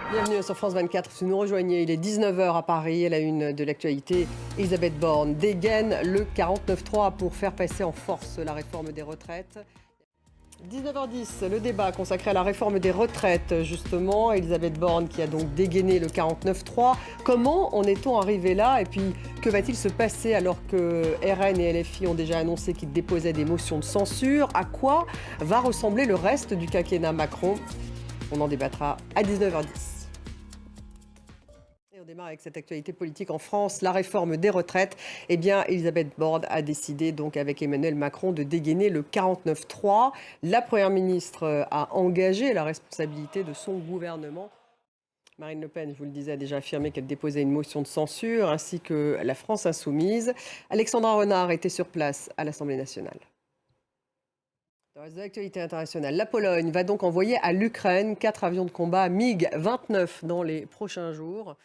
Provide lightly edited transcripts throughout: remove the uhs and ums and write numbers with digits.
Bienvenue sur France 24. Si vous nous rejoignez, il est 19 h à Paris. À la une de l'actualité, Elisabeth Borne dégaine le 49.3 pour faire passer en force la réforme des retraites. 19h10, le débat consacré à la réforme des retraites, justement. Elisabeth Borne qui a donc dégainé le 49.3. Comment en est-on arrivé là? Et puis, que va-t-il se passer alors que RN et LFI ont déjà annoncé qu'ils déposaient des motions de censure? À quoi va ressembler le reste du quinquennat Macron? On en débattra à 19h10. Et on démarre avec cette actualité politique en France, la réforme des retraites. Eh bien, Elisabeth Borne a décidé donc avec Emmanuel Macron de dégainer le 49.3. La Première ministre a engagé la responsabilité de son gouvernement. Marine Le Pen, je vous le disais, a déjà affirmé qu'elle déposait une motion de censure, ainsi que la France insoumise. Alexandra Renard était sur place à l'Assemblée nationale. Dans les actualités internationales, la Pologne va donc envoyer à l'Ukraine 4 avions de combat MiG-29 dans les prochains jours.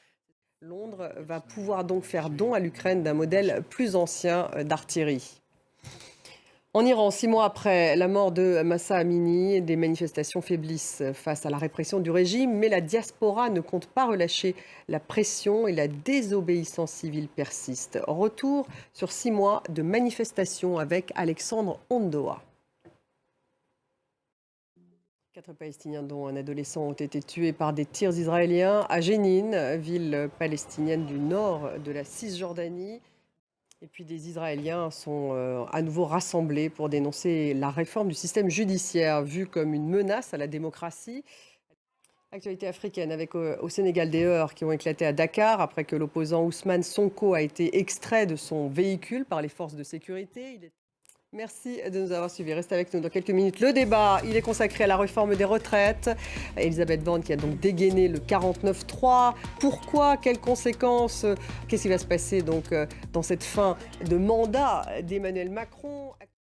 Londres va pouvoir donc faire don à l'Ukraine d'un modèle plus ancien d'artillerie. En Iran, 6 mois après la mort de Mahsa Amini, des manifestations faiblissent face à la répression du régime, mais la diaspora ne compte pas relâcher la pression et la désobéissance civile persiste. Retour sur 6 mois de manifestations avec Alexandre Ondoa. 4 Palestiniens, dont un adolescent, ont été tués par des tirs israéliens à Jénine, ville palestinienne du nord de la Cisjordanie. Et puis des Israéliens sont à nouveau rassemblés pour dénoncer la réforme du système judiciaire, vue comme une menace à la démocratie. Actualité africaine avec au Sénégal des heurts qui ont éclaté à Dakar après que l'opposant Ousmane Sonko a été extrait de son véhicule par les forces de sécurité. Merci de nous avoir suivis. Restez avec nous dans quelques minutes. Le débat, il est consacré à la réforme des retraites. Elisabeth Borne qui a donc dégainé le 49.3. Pourquoi? Quelles conséquences? Qu'est-ce qui va se passer donc dans cette fin de mandat d'Emmanuel Macron?